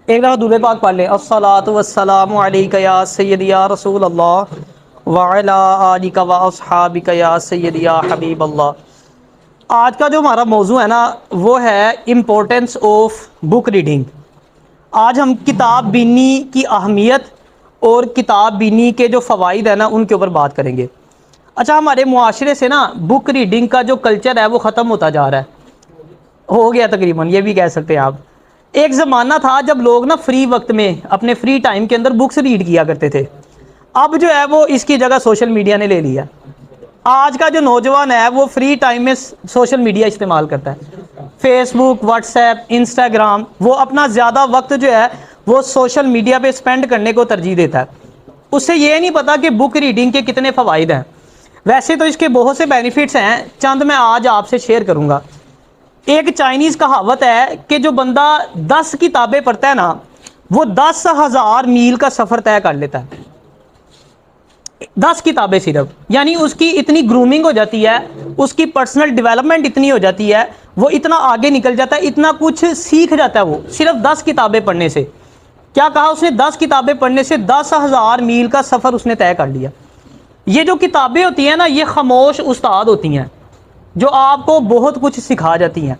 ایک دفعہ درود پاک پڑھ لیں، الصلاۃ والسلام علیک یا سیدی یا رسول اللہ وعلی آلک و اصحابک یا سیدی یا حبیب اللہ۔ آج کا جو ہمارا موضوع ہے نا وہ ہے امپورٹنس آف بک ریڈنگ۔ آج ہم کتاب بینی کی اہمیت اور کتاب بینی کے جو فوائد ہیں نا ان کے اوپر بات کریں گے۔ اچھا، ہمارے معاشرے سے نا بک ریڈنگ کا جو کلچر ہے وہ ختم ہوتا جا رہا ہے، ہو گیا تقریباً، یہ بھی کہہ سکتے ہیں آپ۔ ایک زمانہ تھا جب لوگ نا فری وقت میں اپنے فری ٹائم کے اندر بکس ریڈ کیا کرتے تھے، اب جو ہے وہ اس کی جگہ سوشل میڈیا نے لے لیا۔ آج کا جو نوجوان ہے وہ فری ٹائم میں سوشل میڈیا استعمال کرتا ہے، فیس بک، واٹس ایپ، انسٹاگرام، وہ اپنا زیادہ وقت جو ہے وہ سوشل میڈیا پہ سپینڈ کرنے کو ترجیح دیتا ہے۔ اس سے یہ نہیں پتا کہ بک ریڈنگ کے کتنے فوائد ہیں۔ ویسے تو اس کے بہت سے بینیفٹس ہیں، چند میں آج آپ سے شیئر کروں گا۔ ایک چائنیز کہاوت ہے کہ جو بندہ 10 کتابیں پڑھتا ہے نا وہ 10,000 میل کا سفر طے کر لیتا ہے۔ 10 کتابیں صرف، یعنی اس کی اتنی گرومنگ ہو جاتی ہے، اس کی پرسنل ڈیولپمنٹ اتنی ہو جاتی ہے، وہ اتنا آگے نکل جاتا ہے، اتنا کچھ سیکھ جاتا ہے وہ صرف 10 کتابیں پڑھنے سے۔ کیا کہا اس نے؟ 10 کتابیں پڑھنے سے 10,000 میل کا سفر اس نے طے کر لیا۔ یہ جو کتابیں ہوتی ہیں نا یہ خاموش استاد ہوتی ہیں جو آپ کو بہت کچھ سکھا جاتی ہیں۔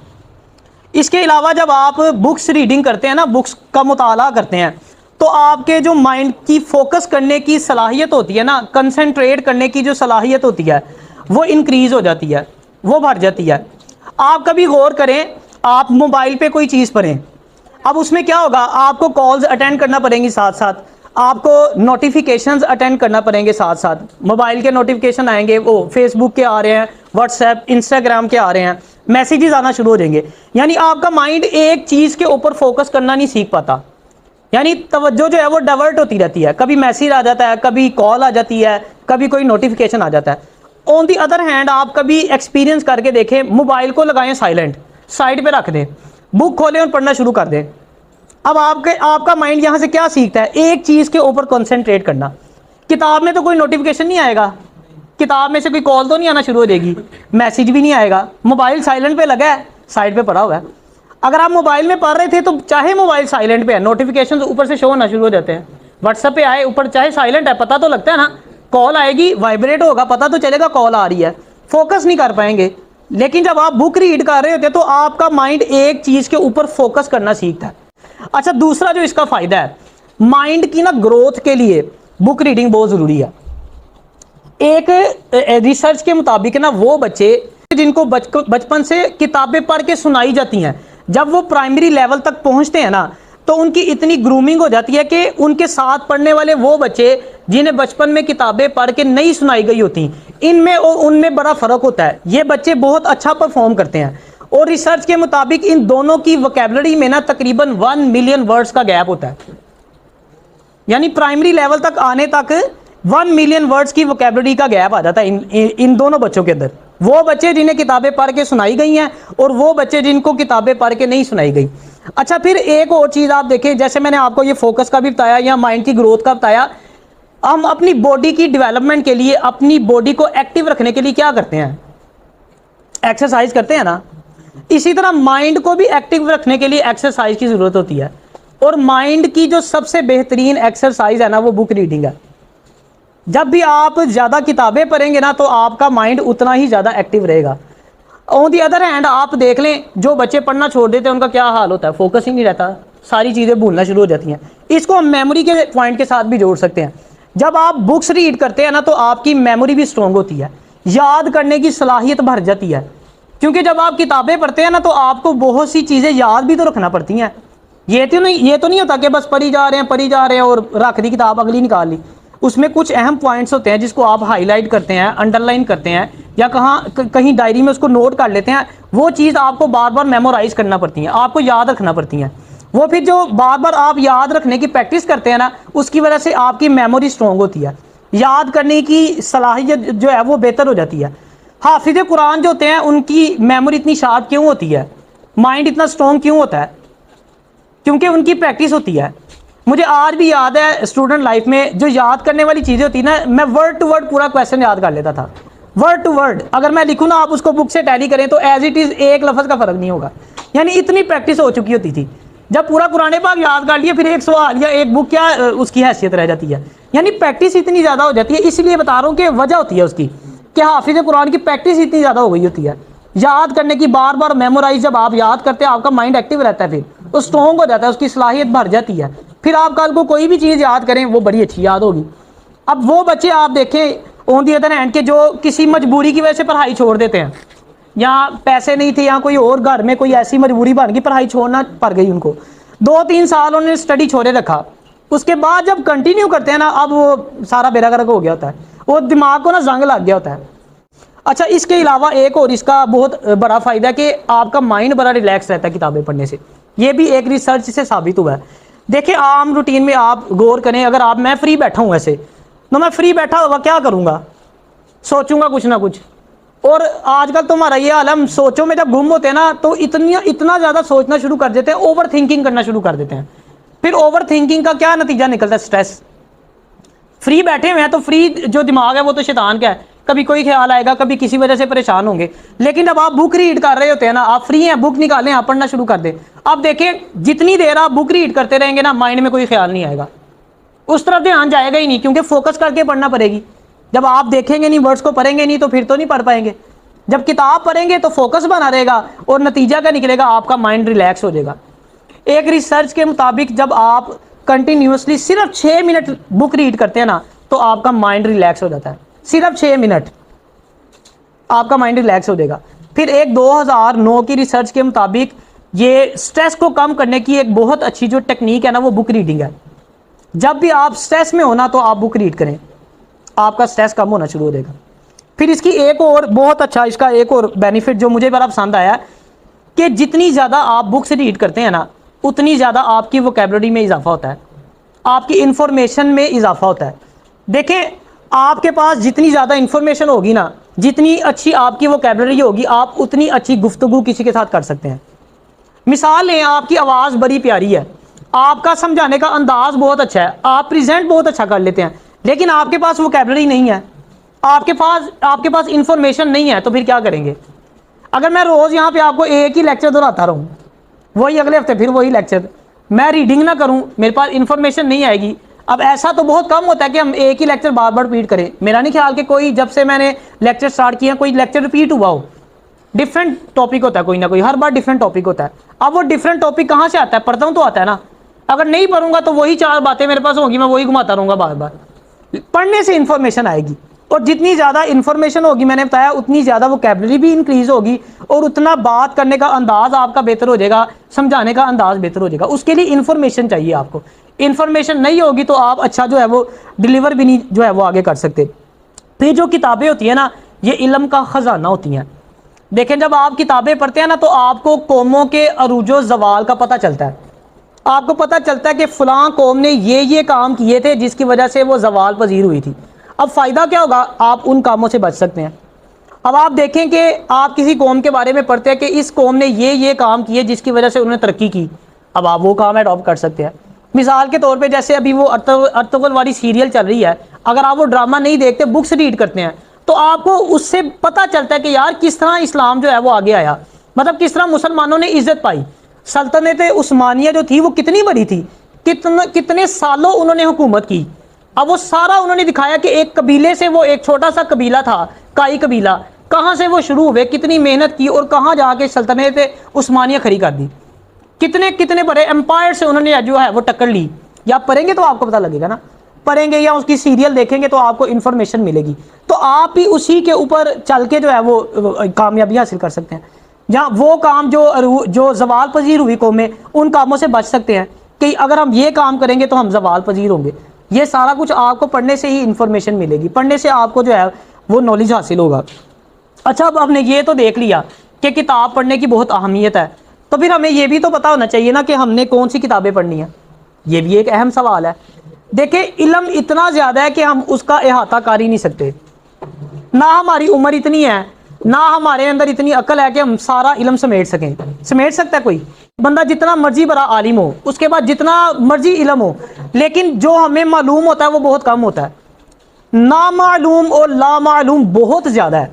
اس کے علاوہ جب آپ بکس ریڈنگ کرتے ہیں نا، بکس کا مطالعہ کرتے ہیں، تو آپ کے جو مائنڈ کی فوکس کرنے کی صلاحیت ہوتی ہے نا، کنسنٹریٹ کرنے کی جو صلاحیت ہوتی ہے وہ انکریز ہو جاتی ہے، وہ بڑھ جاتی ہے۔ آپ کبھی غور کریں، آپ موبائل پہ کوئی چیز پڑھیں، اب اس میں کیا ہوگا؟ آپ کو کالز اٹینڈ کرنا پڑیں گی، ساتھ ساتھ آپ کو نوٹیفیکیشنز اٹینڈ کرنا پڑیں گے، ساتھ ساتھ موبائل کے نوٹیفیکیشن آئیں گے، وہ فیس بک کے آ رہے ہیں، واٹس ایپ، انسٹاگرام کے آ رہے ہیں، میسیجز آنا شروع ہو جائیں گے۔ یعنی آپ کا مائنڈ ایک چیز کے اوپر فوکس کرنا نہیں سیکھ پاتا، یعنی توجہ جو ہے وہ ڈائیورٹ ہوتی رہتی ہے، کبھی میسیج آ جاتا ہے، کبھی کال آ جاتی ہے، کبھی کوئی نوٹیفیکیشن آ جاتا ہے۔ آن دی ادر ہینڈ آپ کبھی ایکسپیرینس کر کے دیکھیں، موبائل کو لگائیں سائلنٹ، سائڈ پہ رکھ دیں، بک کھولیں اور پڑھنا شروع کر دیں۔ اب آپ کا مائنڈ یہاں سے کیا سیکھتا ہے؟ ایک چیز کے اوپر کنسنٹریٹ کرنا۔ کتاب میں تو کوئی نوٹیفیکیشن نہیں آئے گا، کتاب میں سے کوئی کال تو نہیں آنا شروع ہو جائے گی، میسیج بھی نہیں آئے گا، موبائل سائلنٹ پہ لگا ہے، سائڈ پہ پڑا ہوا ہے۔ اگر آپ موبائل میں پڑھ رہے تھے تو چاہے موبائل سائلنٹ پہ ہے، نوٹیفیکیشن اوپر سے شو ہونا شروع ہو جاتے ہیں، واٹس ایپ پہ آئے اوپر چاہے سائلنٹ ہے، پتہ تو لگتا ہے نا، کال آئے گی، وائبریٹ ہوگا، پتہ تو چلے گا کال آ رہی ہے، فوکس نہیں کر پائیں گے۔ لیکن جب آپ بک ریڈ کر رہے ہوتے ہیں تو آپ کا مائنڈ ایک چیز کے اوپر فوکس کرنا سیکھتا ہے۔ اچھا، دوسرا جو اس کا فائدہ ہے، مائنڈ کی نا گروتھ کے لیے بک ریڈنگ بہت ضروری ہے۔ ایک ریسرچ کے مطابق نا وہ بچے جن کو بچپن سے کتابیں پڑھ کے سنائی جاتی ہیں، جب وہ پرائمری لیول تک پہنچتے ہیں نا تو ان کی اتنی گرومنگ ہو جاتی ہے کہ ان کے ساتھ پڑھنے والے وہ بچے جنہیں بچپن میں کتابیں پڑھ کے نہیں سنائی گئی ہوتی، ان میں اور ان میں بڑا فرق ہوتا ہے، یہ بچے بہت اچھا پرفارم کرتے ہیں۔ اور ریسرچ کے مطابق ان دونوں کی وکیبلری میں نا تقریباً 1 ملین ورڈز کا گیپ ہوتا ہے، یعنی پرائمری لیول تک آنے تک 1 ملین ورڈز کی وکیبلری کا گیپ آ جاتا ہے ان دونوں بچوں کے اندر، وہ بچے جنہیں کتابیں پڑھ کے سنائی گئی ہیں اور وہ بچے جن کو کتابیں پڑھ کے نہیں سنائی گئی۔ اچھا، پھر ایک اور چیز آپ دیکھیں، جیسے میں نے آپ کو یہ فوکس کا بھی بتایا یا مائنڈ کی گروتھ کا بتایا، ہم اپنی باڈی کی ڈیولپمنٹ کے لیے، اپنی باڈی کو ایکٹیو رکھنے کے لیے کیا کرتے ہیں؟ ایکسرسائز کرتے ہیں نا۔ اسی طرح مائنڈ کو بھی ایکٹیو رکھنے کے لیے ایکسرسائز کی ضرورت ہوتی ہے، اور مائنڈ کی جو سب سے بہترین ایکسرسائز ہے نا وہ بک ریڈنگ ہے۔ جب بھی آپ زیادہ کتابیں پڑھیں گے نا تو آپ کا مائنڈ اتنا ہی زیادہ ایکٹیو رہے گا۔ آن دی ادر ہینڈ آپ دیکھ لیں جو بچے پڑھنا چھوڑ دیتے ہیں ان کا کیا حال ہوتا ہے؟ فوکس ہی نہیں رہتا، ساری چیزیں بھولنا شروع ہو جاتی ہیں۔ اس کو ہم میموری کے پوائنٹ کے ساتھ بھی جوڑ سکتے ہیں۔ جب آپ بکس ریڈ کرتے ہیں نا تو آپ کی میموری بھی سٹرونگ ہوتی ہے، یاد کرنے کی صلاحیت بڑھ جاتی ہے، کیونکہ جب آپ کتابیں پڑھتے ہیں نا تو آپ کو بہت سی چیزیں یاد بھی تو رکھنا پڑتی ہیں۔ یہ تو نہیں ہوتا کہ بس پڑھی جا رہے ہیں اور رکھ دی کتاب، اگلی نکال لی۔ اس میں کچھ اہم پوائنٹس ہوتے ہیں جس کو آپ ہائی لائٹ کرتے ہیں، انڈر لائن کرتے ہیں، یا کہیں ڈائری میں اس کو نوٹ کر لیتے ہیں۔ وہ چیز آپ کو بار بار میمورائز کرنا پڑتی ہیں، آپ کو یاد رکھنا پڑتی ہیں۔ وہ پھر جو بار بار آپ یاد رکھنے کی پریکٹس کرتے ہیں نا اس کی وجہ سے آپ کی میموری سٹرونگ ہوتی ہے، یاد کرنے کی صلاحیت جو ہے وہ بہتر ہو جاتی ہے۔ حافظ قرآن جو ہوتے ہیں ان کی میموری اتنی شارپ کیوں ہوتی ہے؟ مائنڈ اتنا سٹرونگ کیوں ہوتا ہے؟ کیونکہ ان کی پریکٹس ہوتی ہے۔ مجھے آج بھی یاد ہے اسٹوڈنٹ لائف میں جو یاد کرنے والی چیزیں ہوتی نا، میں ورڈ ٹو ورڈ پورا کویسچن یاد کر لیتا تھا، ورڈ ٹو ورڈ۔ اگر میں لکھوں نا آپ اس کو بک سے ٹیلی کریں تو ایز اٹ از ایک لفظ کا فرق نہیں ہوگا، یعنی اتنی پریکٹس ہو چکی ہوتی تھی۔ جب پورا قرآن پاک یاد کر لیا پھر ایک سوال یا ایک بک کیا اس کی حیثیت رہ جاتی ہے. یعنی پریکٹس اتنی زیادہ ہو جاتی ہے. اس لیے بتا رہا ہوں کہ وجہ ہوتی ہے اس کی کہ حافظ قرآن کی پریکٹس اتنی زیادہ ہو گئی ہوتی ہے, یاد کرنے کی, بار بار میمورائز جب آپ یاد کرتے ہیں آپ کا مائنڈ ایکٹیو رہتا ہے, پھر وہ اسٹرانگ ہو جاتا ہے, اس کی صلاحیت بڑھ جاتی ہے, پھر آپ کل کو کوئی بھی چیز یاد کریں وہ بڑی اچھی یاد ہوگی. اب وہ بچے آپ دیکھیں آن دی ادر ہینڈ کے جو کسی مجبوری کی وجہ سے پڑھائی چھوڑ دیتے ہیں, یا پیسے نہیں تھے یا کوئی اور گھر میں کوئی ایسی مجبوری بن گئی پڑھائی چھوڑنا پڑ گئی ان کو, 2-3 سال انہوں نے اسٹڈی چھوڑے رکھا, اس کے بعد جب کنٹینیو کرتے ہیں نا اب وہ سارا بیڑا گرک ہو گیا ہوتا ہے, وہ دماغ کو نا زنگ لگ گیا ہوتا ہے. اچھا اس کے علاوہ ایک اور اس کا بہت بڑا فائدہ ہے کہ آپ کا مائنڈ بڑا ریلیکس رہتا ہے کتابیں پڑھنے سے. یہ بھی ایک ریسرچ سے ثابت ہوا ہے. دیکھیں عام روٹین میں آپ غور کریں, اگر آپ میں فری بیٹھا ہوں ایسے تو میں فری بیٹھا ہوا کیا کروں گا, سوچوں گا کچھ نہ کچھ. اور آج کل تمہارا یہ حال ہے, ہم سوچوں میں جب گم ہوتے ہیں نا تو اتنا زیادہ سوچنا شروع کر دیتے ہیں, اوور تھنکنگ کرنا شروع کر دیتے ہیں. پھر اوور تھنکنگ کا کیا نتیجہ نکلتا ہے, سٹریس. فری بیٹھے ہوئے ہیں تو فری جو دماغ ہے وہ تو شیطان کا ہے, کبھی کوئی خیال آئے گا, کبھی کسی وجہ سے پریشان ہوں گے. لیکن جب آپ بک ریڈ کر رہے ہوتے ہیں نا, آپ فری ہیں, بک نکالیں, آپ پڑھنا شروع کر دیں. آپ دیکھیں جتنی دیر آپ بک ریڈ کرتے رہیں گے نا مائنڈ میں کوئی خیال نہیں آئے گا, اس طرف دھیان جائے گا ہی نہیں, کیونکہ فوکس کر کے پڑھنا پڑے گی. جب آپ دیکھیں گے نہیں, ورڈز کو پڑھیں گے نہیں تو پھر تو نہیں پڑھ پائیں گے. جب کتاب پڑھیں گے تو فوکس بنا رہے گا اور نتیجہ کیا نکلے گا, آپ کا مائنڈ ریلیکس ہو جائے گا. ایک ریسرچ کے مطابق جب آپ کنٹینیوسلی صرف 6 منٹ بک ریڈ کرتے ہیں نا تو آپ کا مائنڈ ریلیکس ہو جاتا ہے. صرف 6 منٹ آپ کا مائنڈ ریلیکس ہو جائے گا. پھر ایک 2009 کی ریسرچ کے مطابق یہ سٹریس کو کم کرنے کی ایک بہت اچھی جو ٹیکنیک ہے نا وہ بک ریڈنگ ہے. جب بھی آپ سٹریس میں ہونا تو آپ بک ریڈ کریں, آپ کا سٹریس کم ہونا شروع ہو جائے گا. پھر اس کی ایک اور بہت اچھا اس کا ایک اور بینیفٹ جو مجھے بڑا پسند آیا کہ جتنی زیادہ آپ بک سے ریڈ کرتے ہیں نا اتنی زیادہ آپ کی ووکیبلری میں اضافہ ہوتا ہے, آپ کی انفارمیشن میں اضافہ ہوتا ہے. دیکھیں آپ کے پاس جتنی زیادہ انفارمیشن ہوگی نا, جتنی اچھی آپ کی ووکیبلری ہوگی, آپ اتنی اچھی گفتگو کسی کے ساتھ کر سکتے ہیں. مثال لیں, آپ کی آواز بڑی پیاری ہے, آپ کا سمجھانے کا انداز بہت اچھا ہے, آپ پریزنٹ بہت اچھا کر لیتے ہیں, لیکن آپ کے پاس ووکیبلری نہیں ہے, آپ کے پاس انفارمیشن نہیں ہے, تو پھر کیا کریں گے؟ اگر میں روز یہاں پہ آپ کو ایک ہی لیکچر دہراتا رہوں, وہی اگلے ہفتے پھر وہی لیکچر, میں ریڈنگ نہ کروں, میرے پاس انفارمیشن نہیں آئے گی. اب ایسا تو بہت کم ہوتا ہے کہ ہم ایک ہی لیکچر بار بار ریپیٹ کریں. میرا نہیں خیال کہ کوئی جب سے میں نے لیکچر سٹارٹ کیا کوئی لیکچر ریپیٹ ہوا ہو. ڈفرینٹ ٹاپک ہوتا ہے کوئی نہ کوئی, ہر بار ڈفرینٹ ٹاپک ہوتا ہے. اب وہ ڈفرینٹ ٹاپک کہاں سے آتا ہے؟ پڑھتا ہوں تو آتا ہے نا. اگر نہیں پڑھوں گا تو وہی 4 باتیں میرے پاس ہوں گی, میں وہی گھماتا رہوں گا بار بار. پڑھنے سے انفارمیشن آئے گی, اور جتنی زیادہ انفارمیشن ہوگی میں نے بتایا اتنی زیادہ ووکیبلری بھی انکریز ہوگی, اور اتنا بات کرنے کا انداز آپ کا بہتر ہو جائے گا, سمجھانے کا انداز بہتر ہو جائے گا. اس کے لیے انفارمیشن چاہیے آپ کو. انفارمیشن نہیں ہوگی تو آپ اچھا جو ہے وہ ڈلیور بھی نہیں جو ہے وہ آگے کر سکتے. پھر جو کتابیں ہوتی ہیں نا یہ علم کا خزانہ ہوتی ہیں. دیکھیں جب آپ کتابیں پڑھتے ہیں نا تو آپ کو قوموں کے عروج و زوال کا پتہ چلتا ہے. آپ کو پتہ چلتا ہے کہ فلاں قوم نے یہ کام کیے تھے جس کی وجہ سے وہ زوال پذیر ہوئی تھی. اب فائدہ کیا ہوگا؟ آپ ان کاموں سے بچ سکتے ہیں. اب آپ دیکھیں کہ آپ کسی قوم کے بارے میں پڑھتے ہیں کہ اس قوم نے یہ کام کیے جس کی وجہ سے انہوں نے ترقی کی, اب آپ وہ کام ایڈاپٹ کر سکتے ہیں. مثال کے طور پہ جیسے ابھی وہ ارطغرل والی سیریل چل رہی ہے, اگر آپ وہ ڈرامہ نہیں دیکھتے بکس ریڈ کرتے ہیں تو آپ کو اس سے پتہ چلتا ہے کہ یار کس طرح اسلام جو ہے وہ آگے آیا, مطلب کس طرح مسلمانوں نے عزت پائی. سلطنت عثمانیہ جو تھی وہ کتنی بڑی تھی, کتنے سالوں انہوں نے حکومت کی. اب وہ سارا انہوں نے دکھایا کہ ایک قبیلے سے, وہ ایک چھوٹا سا قبیلہ تھا کائی قبیلہ, کہاں سے وہ شروع ہوئے, کتنی محنت کی, اور کہاں جا کے سلطنت عثمانیہ کھڑی کر دی. کتنے بڑے امپائر سے انہوں نے جو ہے وہ ٹکر لی. یا پڑھیں گے تو آپ کو پتہ لگے گا نا, پڑھیں گے یا اس کی سیریل دیکھیں گے تو آپ کو انفارمیشن ملے گی. تو آپ بھی اسی کے اوپر چل کے جو ہے وہ کامیابی حاصل کر سکتے ہیں. یا وہ کام جو زوال پذیر ہوئی قومیں, ان کاموں سے بچ سکتے ہیں کہ اگر ہم یہ کام کریں گے تو ہم زوال پذیر ہوں گے. یہ سارا کچھ آپ کو پڑھنے سے ہی انفارمیشن ملے گی, پڑھنے سے آپ کو جو ہے وہ نالج حاصل ہوگا. اچھا اب ہم نے یہ تو دیکھ لیا کہ کتاب پڑھنے کی بہت اہمیت ہے, تو پھر ہمیں یہ بھی تو پتہ ہونا چاہیے نا کہ ہم نے کون سی کتابیں پڑھنی ہیں. یہ بھی ایک اہم سوال ہے. دیکھیں علم اتنا زیادہ ہے کہ ہم اس کا احاطہ کر ہی نہیں سکتے. نہ ہماری عمر اتنی ہے, نہ ہمارے اندر اتنی عقل ہے کہ ہم سارا علم سمیٹ سکیں. سمیٹ سکتا ہے کوئی بندہ جتنا مرضی بڑا عالم ہو, اس کے بعد جتنا مرضی علم ہو, لیکن جو ہمیں معلوم ہوتا ہے وہ بہت کم ہوتا ہے. نامعلوم اور لامعلوم بہت زیادہ ہے.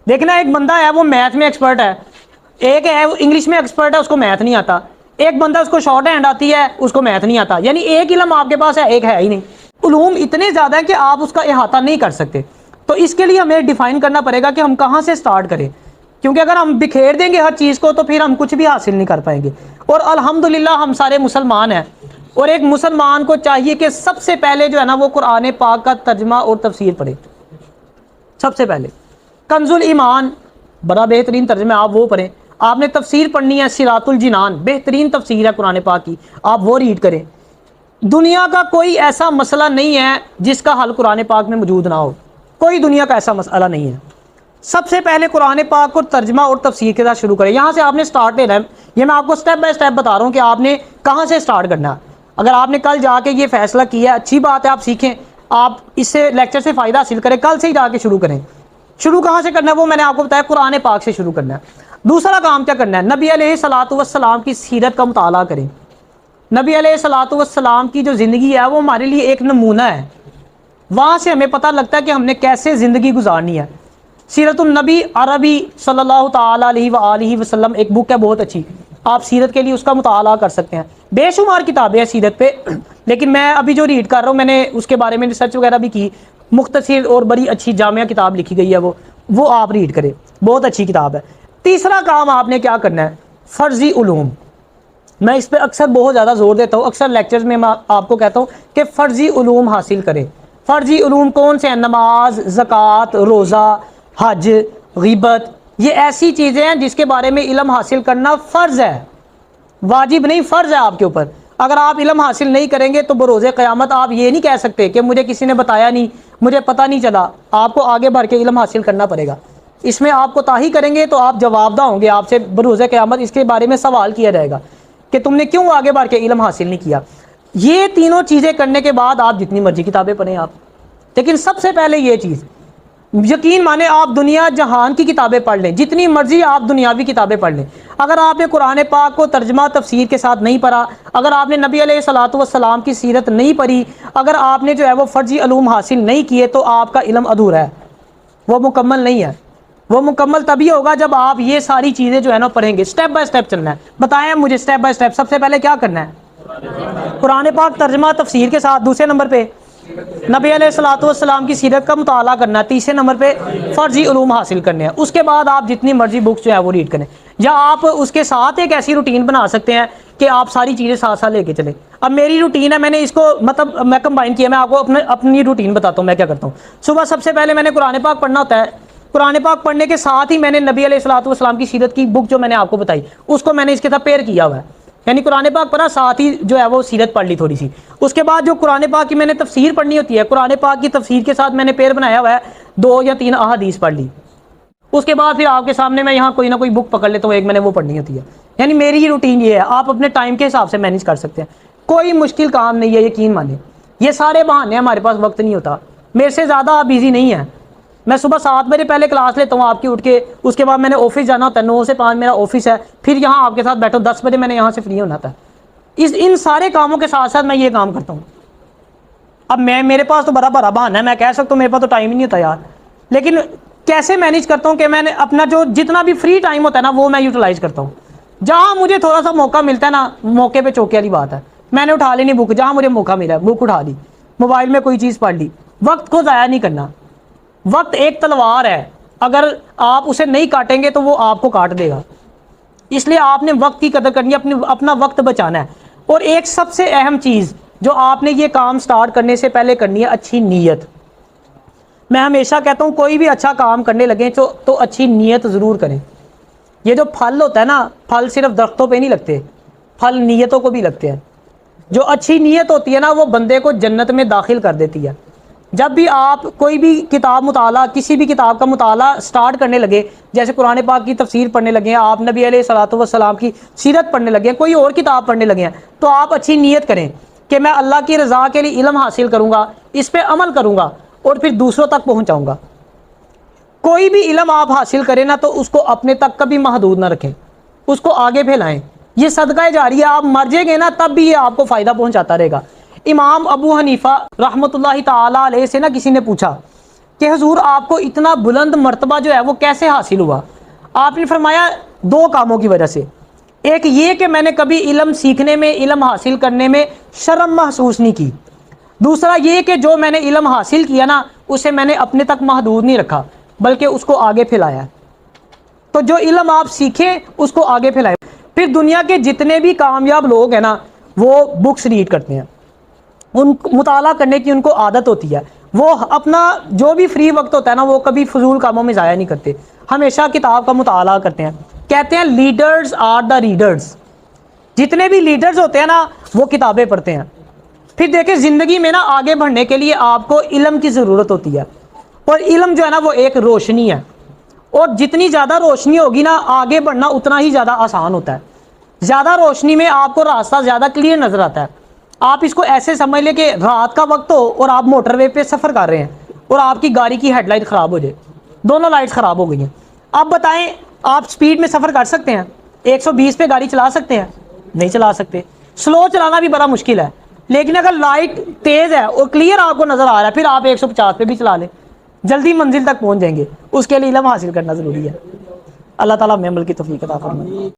دیکھنا ایک بندہ ہے وہ میتھ میں ایکسپرٹ ہے, ایک ہے وہ انگلش میں ایکسپرٹ ہے, اس کو میتھ نہیں آتا. ایک بندہ اس کو شارٹ ہینڈ آتی ہے، اس کو میتھ نہیں آتا، یعنی ایک علم آپ کے پاس ہے، ایک ہے ہی نہیں۔ علوم اتنے زیادہ ہیں کہ آپ اس کا احاطہ نہیں کر سکتے، تو اس کے لیے ہمیں ڈیفائن کرنا پڑے گا کہ ہم کہاں سے سٹارٹ کریں، کیونکہ اگر ہم بکھیر دیں گے ہر چیز کو تو پھر ہم کچھ بھی حاصل نہیں کر پائیں گے۔ اور الحمدللہ ہم سارے مسلمان ہیں، اور ایک مسلمان کو چاہیے کہ سب سے پہلے جو ہے نا وہ قرآن پاک کا ترجمہ اور تفسیر پڑھے۔ سب سے پہلے کنز الایمان، بڑا بہترین ترجمہ، آپ وہ پڑھیں۔ آپ نے تفسیر پڑھنی ہے صراط الجنان، بہترین تفسیر ہے قرآن پاک کی، آپ وہ ریڈ کریں۔ دنیا کا کوئی ایسا مسئلہ نہیں ہے جس کا حل قرآن پاک میں موجود نہ ہو، کوئی دنیا کا ایسا مسئلہ نہیں ہے۔ سب سے پہلے قرآن پاک کو ترجمہ اور تفسیر کے ساتھ شروع کریں، یہاں سے آپ نے سٹارٹ لینا ہے۔ یہ میں آپ کو سٹیپ بائی سٹیپ بتا رہا ہوں کہ آپ نے کہاں سے سٹارٹ کرنا ہے۔ اگر آپ نے کل جا کے یہ فیصلہ کیا ہے، اچھی بات ہے، آپ سیکھیں، آپ اس سے لیکچر سے فائدہ حاصل کریں، کل سے ہی جا کے شروع کریں۔ شروع کہاں سے کرنا ہے وہ میں نے آپ کو بتایا، قرآن پاک سے شروع کرنا ہے۔ دوسرا کام کیا کرنا ہے، نبی علیہ الصلوۃ والسلام کی سیرت کا مطالعہ کریں۔ نبی علیہ الصلوۃ والسلام کی جو زندگی ہے وہ ہمارے لیے ایک نمونہ ہے، وہاں سے ہمیں پتہ لگتا ہے کہ ہم نے کیسے زندگی گزارنی ہے۔ سیرت النبی عربی صلی اللہ تعالیٰ علیہ وآلہ وسلم ایک بک ہے بہت اچھی، آپ سیرت کے لیے اس کا مطالعہ کر سکتے ہیں۔ بے شمار کتابیں ہیں سیرت پہ، لیکن میں ابھی جو ریڈ کر رہا ہوں میں نے اس کے بارے میں ریسرچ وغیرہ بھی کی، مختصر اور بڑی اچھی جامعہ کتاب لکھی گئی ہے، وہ آپ ریڈ کریں، بہت اچھی کتاب ہے۔ تیسرا کام آپ نے کیا کرنا ہے، فرضی علوم۔ میں اس پہ اکثر بہت زیادہ زور دیتا ہوں، اکثر لیکچرز میں آپ کو کہتا ہوں کہ فرضی علوم حاصل کریں۔ فرضی علوم کون سے ہیں، نماز، زکوٰۃ، روزہ، حج، غیبت، یہ ایسی چیزیں ہیں جس کے بارے میں علم حاصل کرنا فرض ہے، واجب نہیں، فرض ہے آپ کے اوپر۔ اگر آپ علم حاصل نہیں کریں گے تو بروز قیامت آپ یہ نہیں کہہ سکتے کہ مجھے کسی نے بتایا نہیں، مجھے پتہ نہیں چلا۔ آپ کو آگے بڑھ کے علم حاصل کرنا پڑے گا، اس میں آپ کوتاہی کریں گے تو آپ جواب دہ ہوں گے، آپ سے بروز قیامت اس کے بارے میں سوال کیا جائے گا کہ تم نے کیوں آگے بڑھ کے علم حاصل نہیں کیا۔ یہ تینوں چیزیں کرنے کے بعد آپ جتنی مرضی کتابیں پڑھیں آپ، لیکن سب سے پہلے یہ چیز یقین مانیں، آپ دنیا جہان کی کتابیں پڑھ لیں، جتنی مرضی آپ دنیاوی کتابیں پڑھ لیں، اگر آپ نے قرآن پاک کو ترجمہ تفسیر کے ساتھ نہیں پڑھا، اگر آپ نے نبی علیہ الصلوۃ والسلام کی سیرت نہیں پڑھی، اگر آپ نے جو ہے وہ فرضی علوم حاصل نہیں کیے تو آپ کا علم ادھورا ہے، وہ مکمل نہیں ہے۔ وہ مکمل تبھی ہوگا جب آپ یہ ساری چیزیں جو ہے نا پڑھیں گے۔ سٹیپ بائی سٹیپ چلنا ہے، بتائیں مجھے سٹیپ بائی سٹیپ۔ سب سے پہلے کیا کرنا ہے، قرآن پاک ترجمہ تفسیر کے ساتھ، دوسرے نمبر پہ نبی علیہ الصلوۃ والسلام کی سیرت کا مطالعہ کرنا ہے، تیسرے نمبر پہ فرضی علوم حاصل کرنے ہیں۔ اس کے بعد آپ جتنی مرضی بکس جو ہے وہ ریڈ کریں، یا آپ اس کے ساتھ ایک ایسی روٹین بنا سکتے ہیں کہ آپ ساری چیزیں ساتھ ساتھ لے کے چلیں۔ اب میری روٹین ہے، میں نے اس کو مطلب میں کمبائن کیا، میں آپ کو اپنی روٹین بتاتا ہوں میں کیا کرتا ہوں۔ صبح سب سے پہلے میں نے قرآن پاک پڑھنا ہوتا ہے، قرآن پاک پڑھنے کے ساتھ ہی میں نے نبی علیہ الصلوۃ والسلام کی سیرت کی بک جو میں نے آپ کو بتائی اس کو میں نے اس کے ساتھ پیر کیا ہوا ہے، یعنی قرآن پاک پڑھا ساتھ ہی جو ہے وہ سیرت پڑھ لی تھوڑی سی۔ اس کے بعد جو قرآن پاک کی میں نے تفسیر پڑھنی ہوتی ہے، قرآن پاک کی تفسیر کے ساتھ میں نے پیر بنایا ہوا ہے، 2 یا 3 احادیث پڑھ لی۔ اس کے بعد پھر آپ کے سامنے میں یہاں کوئی نہ کوئی بک پکڑ لیتا ہوں، ایک میں نے وہ پڑھنی ہوتی ہے۔ یعنی میری یہ روٹین یہ ہے، آپ اپنے ٹائم کے حساب سے مینیج کر سکتے ہیں، کوئی مشکل کام نہیں ہے، یقین مانیں۔ یہ سارے بہانے، ہمارے پاس وقت نہیں ہوتا، میرے سے زیادہ آپ بیزی نہیں ہیں۔ میں صبح 7 بجے پہلے کلاس لیتا ہوں آپ کی اٹھ کے، اس کے بعد میں نے آفس جانا ہوتا ہے، 9 سے 5 میرا آفس ہے، پھر یہاں آپ کے ساتھ بیٹھو، 10 بجے میں نے یہاں سے فری ہونا تھا۔ ان سارے کاموں کے ساتھ ساتھ میں یہ کام کرتا ہوں۔ اب میرے پاس تو بڑا بڑا بہانہ ہے، میں کہہ سکتا ہوں میرے پاس تو ٹائم ہی نہیں ہوتا یار، لیکن کیسے مینیج کرتا ہوں کہ میں نے اپنا جو جتنا بھی فری ٹائم ہوتا ہے نا وہ میں یوٹیلائز کرتا ہوں۔ جہاں مجھے تھوڑا سا موقع ملتا ہے نا، موقع پہ چوکے والی بات ہے، میں نے اٹھا لینی بک، جہاں مجھے موقع ملا بک اٹھا لی، موبائل میں کوئی چیز پڑھ لی۔ وقت کو ضائع نہیں کرنا، وقت ایک تلوار ہے، اگر آپ اسے نہیں کاٹیں گے تو وہ آپ کو کاٹ دے گا، اس لیے آپ نے وقت کی قدر کرنی ہے، اپنا وقت بچانا ہے۔ اور ایک سب سے اہم چیز جو آپ نے یہ کام سٹارٹ کرنے سے پہلے کرنی ہے، اچھی نیت۔ میں ہمیشہ کہتا ہوں کوئی بھی اچھا کام کرنے لگیں تو اچھی نیت ضرور کریں۔ یہ جو پھل ہوتا ہے نا، پھل صرف درختوں پہ نہیں لگتے، پھل نیتوں کو بھی لگتے ہیں۔ جو اچھی نیت ہوتی ہے نا وہ بندے کو جنت میں داخل کر دیتی ہے۔ جب بھی آپ کوئی بھی کتاب مطالعہ، کسی بھی کتاب کا مطالعہ سٹارٹ کرنے لگے، جیسے قرآن پاک کی تفسیر پڑھنے لگے ہیں آپ، نبی علیہ الصلوۃ والسلام کی سیرت پڑھنے لگے ہیں، کوئی اور کتاب پڑھنے لگے ہیں، تو آپ اچھی نیت کریں کہ میں اللہ کی رضا کے لیے علم حاصل کروں گا، اس پہ عمل کروں گا اور پھر دوسروں تک پہنچاؤں گا۔ کوئی بھی علم آپ حاصل کریں نا تو اس کو اپنے تک کبھی محدود نہ رکھیں، اس کو آگے پھیلائیں۔ یہ صدقہ جاریہ، آپ مر جائیں گے نا تب بھی یہ آپ کو فائدہ پہنچاتا رہے گا۔ امام ابو حنیفہ رحمۃ اللہ تعالی علیہ سے نا کسی نے پوچھا کہ حضور آپ کو اتنا بلند مرتبہ جو ہے وہ کیسے حاصل ہوا؟ آپ نے فرمایا 2 کاموں کی وجہ سے۔ ایک یہ کہ میں نے کبھی علم سیکھنے میں، علم حاصل کرنے میں شرم محسوس نہیں کی. دوسرا یہ کہ جو میں نے علم حاصل کیا نا اسے میں نے اپنے تک محدود نہیں رکھا بلکہ اس کو آگے پھیلایا. تو جو علم آپ سیکھیں اس کو آگے پھیلائیں. پھر دنیا کے جتنے بھی کامیاب لوگ ہیں نا وہ بکس ریڈ کرتے ہیں، ان مطالعہ کرنے کی ان کو عادت ہوتی ہے. وہ اپنا جو بھی فری وقت ہوتا ہے نا وہ کبھی فضول کاموں میں ضائع نہیں کرتے، ہمیشہ کتاب کا مطالعہ کرتے ہیں. کہتے ہیں لیڈرز آر دا ریڈرز. جتنے بھی لیڈرز ہوتے ہیں نا وہ کتابیں پڑھتے ہیں. پھر دیکھیں زندگی میں نا آگے بڑھنے کے لیے آپ کو علم کی ضرورت ہوتی ہے، اور علم جو ہے نا وہ ایک روشنی ہے، اور جتنی زیادہ روشنی ہوگی نا آگے بڑھنا اتنا ہی زیادہ آسان ہوتا ہے. زیادہ روشنی میں آپ کو راستہ زیادہ کلیئر نظر آتا ہے. آپ اس کو ایسے سمجھ لیں کہ رات کا وقت ہو اور آپ موٹر وے پہ سفر کر رہے ہیں اور آپ کی گاڑی کی ہیڈ لائٹ خراب ہو جائے، دونوں لائٹس خراب ہو گئی ہیں. اب بتائیں آپ سپیڈ میں سفر کر سکتے ہیں؟ 120 پہ گاڑی چلا سکتے ہیں؟ نہیں چلا سکتے. سلو چلانا بھی بڑا مشکل ہے. لیکن اگر لائٹ تیز ہے اور کلیئر آپ کو نظر آ رہا ہے پھر آپ 150 پہ بھی چلا لیں، جلدی منزل تک پہنچ جائیں گے. اس کے لیے علم حاصل کرنا ضروری ہے. اللہ تعالیٰ ہمیں عمل کی توفیق عطا فرمائے.